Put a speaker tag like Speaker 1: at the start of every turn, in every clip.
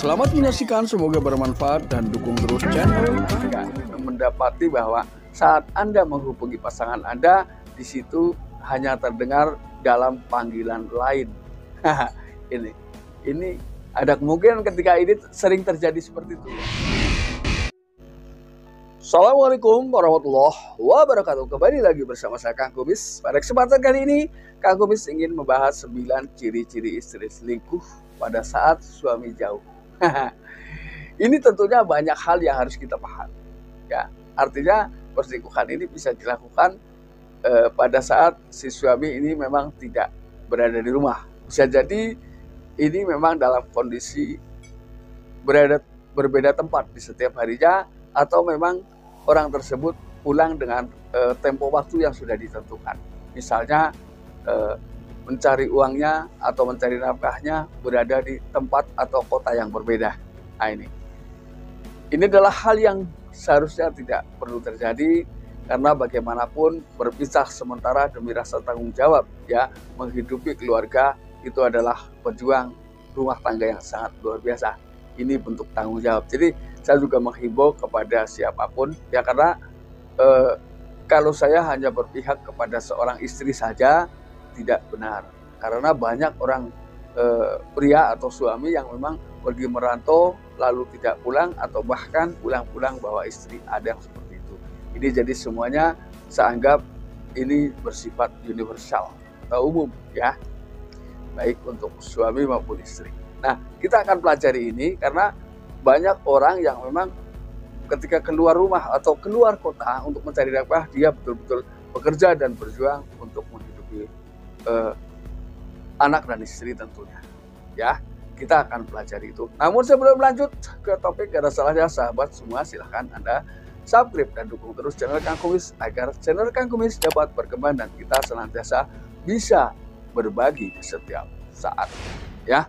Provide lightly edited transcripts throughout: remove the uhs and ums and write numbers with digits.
Speaker 1: Selamat menyaksikan, semoga bermanfaat dan dukung terus channel Anda. Mendapati bahwa saat Anda menghubungi pasangan Anda, di situ hanya terdengar dalam panggilan lain. ini ada kemungkinan ketika ini sering terjadi seperti itu. Assalamualaikum warahmatullahi wabarakatuh. Kembali lagi bersama saya Kang Kumis. Pada kesempatan kali ini Kang Kumis ingin membahas 9 ciri-ciri istri selingkuh pada saat suami jauh. Ini tentunya banyak hal yang harus kita pahami. Ya, artinya perselingkuhan ini bisa dilakukan pada saat si suami ini memang tidak berada di rumah. Bisa jadi ini memang dalam kondisi berbeda tempat di setiap harinya, atau memang orang tersebut pulang dengan tempo waktu yang sudah ditentukan. Misalnya mencari uangnya atau mencari nafkahnya berada di tempat atau kota yang berbeda. Nah, ini adalah hal yang seharusnya tidak perlu terjadi, karena bagaimanapun berpisah sementara demi rasa tanggung jawab, ya, menghidupi keluarga itu adalah pejuang rumah tangga yang sangat luar biasa. Ini bentuk tanggung jawab. Jadi saya juga menghimbau kepada siapapun, ya, karena kalau saya hanya berpihak kepada seorang istri saja tidak benar, karena banyak orang pria atau suami yang memang pergi merantau lalu tidak pulang, atau bahkan pulang-pulang bawa istri, ada yang seperti itu. Ini jadi semuanya saya anggap ini bersifat universal atau umum, ya, baik untuk suami maupun istri. Nah, kita akan pelajari ini karena banyak orang yang memang ketika keluar rumah atau keluar kota untuk mencari nafkah, dia betul-betul bekerja dan berjuang untuk menghidupi anak dan istri tentunya, ya. Kita akan pelajari itu. Namun sebelum lanjut ke topik, gak ada salahnya sahabat semua, silahkan Anda subscribe dan dukung terus channel Kang Kumis agar channel Kang Kumis dapat berkembang dan kita senantiasa bisa berbagi di setiap saat, ya.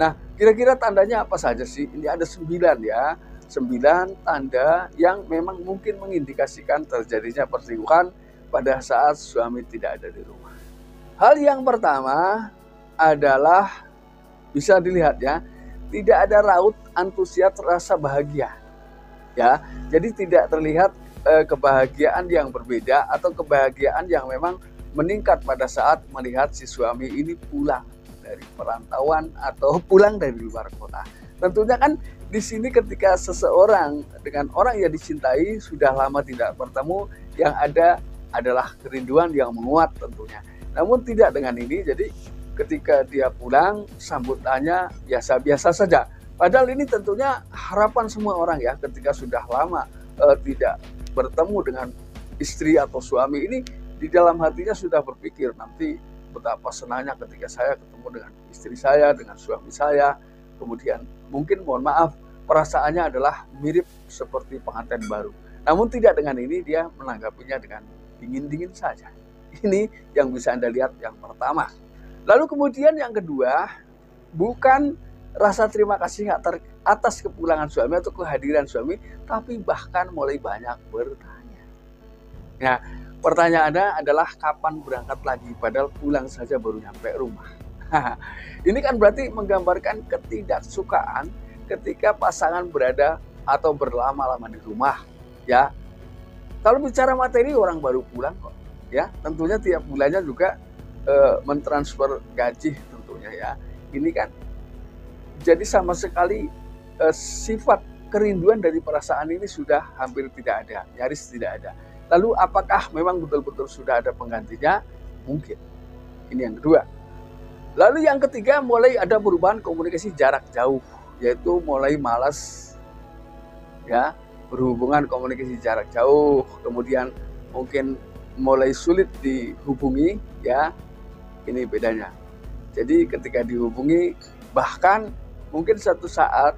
Speaker 1: Nah, kira-kira tandanya apa saja sih? Ini ada 9, ya. 9 tanda yang memang mungkin mengindikasikan terjadinya perselingkuhan pada saat suami tidak ada di rumah. Hal yang pertama adalah bisa dilihat, ya, tidak ada raut antusias rasa bahagia, ya. Jadi tidak terlihat kebahagiaan yang berbeda atau kebahagiaan yang memang meningkat pada saat melihat si suami ini pulang dari perantauan atau pulang dari luar kota. Tentunya kan di sini ketika seseorang dengan orang yang dicintai sudah lama tidak bertemu, yang ada adalah kerinduan yang menguat tentunya. Namun tidak dengan ini, jadi ketika dia pulang sambutannya biasa-biasa saja. Padahal ini tentunya harapan semua orang, ya, ketika sudah lama tidak bertemu dengan istri atau suami ini, di dalam hatinya sudah berpikir, nanti betapa senangnya ketika saya ketemu dengan istri saya, dengan suami saya. Kemudian mungkin, mohon maaf, perasaannya adalah mirip seperti pengantin baru. Namun tidak dengan ini, dia menanggapinya dengan dingin-dingin saja. Ini yang bisa Anda lihat yang pertama. Lalu kemudian yang kedua, bukan rasa terima kasih atas kepulangan suami atau kehadiran suami, tapi bahkan mulai banyak bertanya. Nah, pertanyaannya adalah kapan berangkat lagi, padahal pulang saja baru nyampe rumah. Ini kan berarti menggambarkan ketidaksukaan ketika pasangan berada atau berlama-lama di rumah, ya. Kalau bicara materi, orang baru pulang kok, ya. Tentunya tiap bulannya juga mentransfer gaji tentunya, ya. Ini kan jadi sama sekali sifat kerinduan dari perasaan ini sudah hampir tidak ada, nyaris tidak ada. Lalu apakah memang betul-betul sudah ada penggantinya? Mungkin. Ini yang kedua. Lalu yang ketiga, mulai ada perubahan komunikasi jarak jauh, yaitu mulai malas, ya, berhubungan komunikasi jarak jauh. Kemudian mungkin mulai sulit dihubungi, ya. Ini bedanya. Jadi ketika dihubungi, bahkan mungkin satu saat,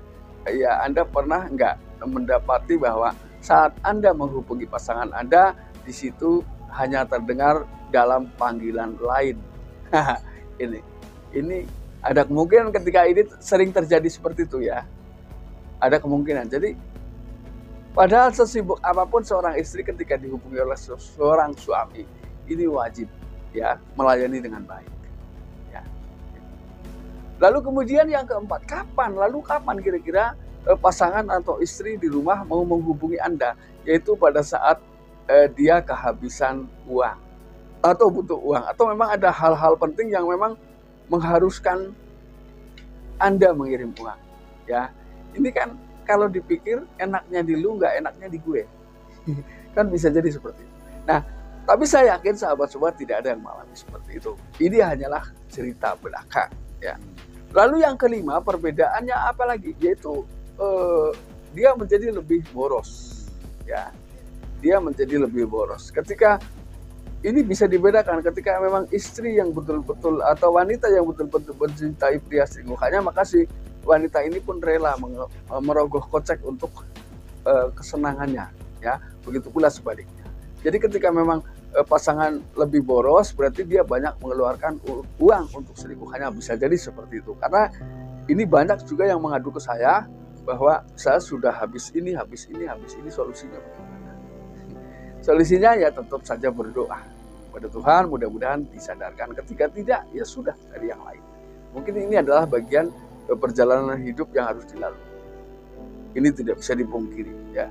Speaker 1: ya, Anda pernah nggak mendapati bahwa saat Anda menghubungi pasangan Anda, di situ hanya terdengar dalam panggilan lain. Ini ada kemungkinan ketika ini sering terjadi seperti itu, ya. Ada kemungkinan. Jadi padahal sesibuk apapun seorang istri, ketika dihubungi oleh seorang suami, ini wajib, ya, melayani dengan baik, ya. Lalu kemudian yang keempat, kapan kira-kira pasangan atau istri di rumah mau menghubungi Anda, yaitu pada saat dia kehabisan uang atau butuh uang, atau memang ada hal-hal penting yang memang mengharuskan Anda mengirim uang. Ya, ini kan kalau dipikir enaknya di lu, nggak enaknya di gue. Kan bisa jadi seperti itu. Nah, tapi saya yakin sahabat-sahabat tidak ada yang mengalami seperti itu. Ini hanyalah cerita belaka. Ya. Lalu yang kelima, perbedaannya apa lagi? Yaitu dia menjadi lebih boros. Ya, dia menjadi lebih boros. Ketika ini bisa dibedakan ketika memang istri yang betul-betul atau wanita yang betul-betul mencintai pria selingkuhannya, maka si wanita ini pun rela merogoh kocek untuk kesenangannya. Ya, begitu pula sebaliknya. Jadi ketika memang pasangan lebih boros, berarti dia banyak mengeluarkan uang untuk selingkuhannya, bisa jadi seperti itu. Karena ini banyak juga yang mengadu ke saya bahwa saya sudah habis ini, solusinya bagaimana? Solusinya ya tetap saja berdoa pada Tuhan, mudah-mudahan disadarkan. Ketika tidak, ya sudah, dari yang lain. Mungkin ini adalah bagian perjalanan hidup yang harus dilalui. Ini tidak bisa dipungkiri, ya.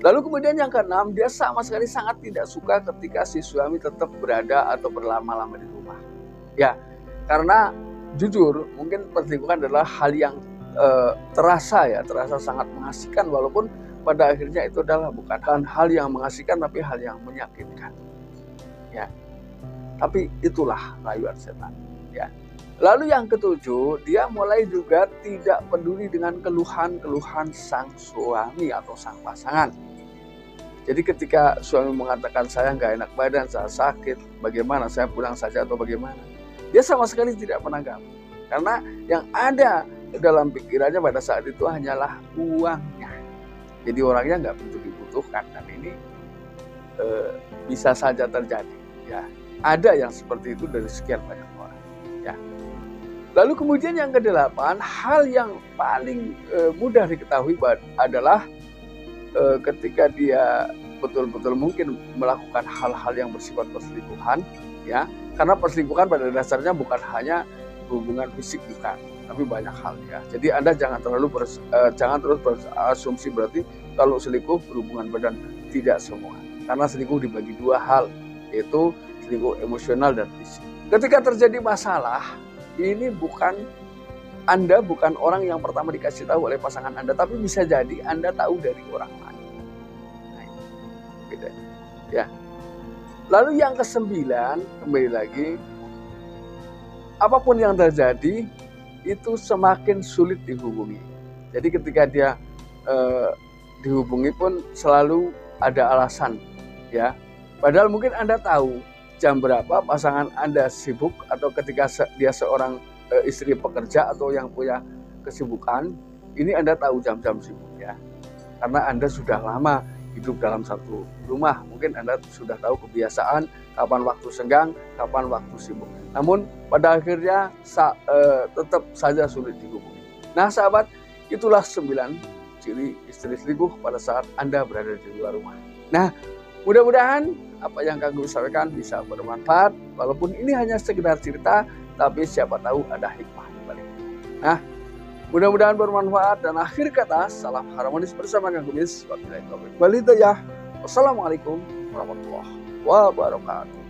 Speaker 1: Lalu kemudian yang keenam, dia sama sekali sangat tidak suka ketika si suami tetap berada atau berlama-lama di rumah. Ya, karena jujur mungkin perselingkuhan adalah hal yang terasa sangat mengasihkan, walaupun pada akhirnya itu adalah bukan hal yang mengasihkan tapi hal yang menyakitkan. Ya, tapi itulah rayuan setan. Ya. Lalu yang ketujuh, dia mulai juga tidak peduli dengan keluhan-keluhan sang suami atau sang pasangan. Jadi ketika suami mengatakan saya nggak enak badan, saya sakit, bagaimana, saya pulang saja atau bagaimana, dia sama sekali tidak menanggapi. Karena yang ada dalam pikirannya pada saat itu hanyalah uangnya. Jadi orangnya nggak begitu dibutuhkan, dan ini bisa saja terjadi. Ya, ada yang seperti itu dari sekian banyak orang. Ya. Lalu kemudian yang kedelapan, hal yang paling mudah diketahui adalah ketika dia betul-betul mungkin melakukan hal-hal yang bersifat perselingkuhan, ya, karena perselingkuhan pada dasarnya bukan hanya hubungan fisik, bukan, tapi banyak hal, ya. Jadi Anda jangan terus berasumsi berarti kalau selingkuh berhubungan badan, tidak semua, karena selingkuh dibagi dua hal, yaitu selingkuh emosional dan fisik. Ketika terjadi masalah, ini Anda bukan orang yang pertama dikasih tahu oleh pasangan Anda, tapi bisa jadi Anda tahu dari orang lain. Nah, ini bedanya. Ya. Lalu yang kesembilan, kembali lagi, apapun yang terjadi itu semakin sulit dihubungi. Jadi ketika dia dihubungi pun selalu ada alasan, ya. Padahal mungkin Anda tahu jam berapa pasangan Anda sibuk, atau ketika dia seorang istri pekerja atau yang punya kesibukan, ini Anda tahu jam-jam sibuk, ya. Karena Anda sudah lama hidup dalam satu rumah, mungkin Anda sudah tahu kebiasaan kapan waktu senggang, kapan waktu sibuk. Namun pada akhirnya tetap saja sulit dihubungi. Nah sahabat, itulah 9 ciri istri selingkuh pada saat Anda berada di luar rumah. Nah, mudah-mudahan apa yang Kang Guru sampaikan bisa bermanfaat, walaupun ini hanya sekedar cerita, tapi siapa tahu ada hikmah di baliknya. Nah, mudah-mudahan bermanfaat, dan akhir kata, salam harmonis bersama Kang Kumis. Wassalamualaikum warahmatullahi wabarakatuh.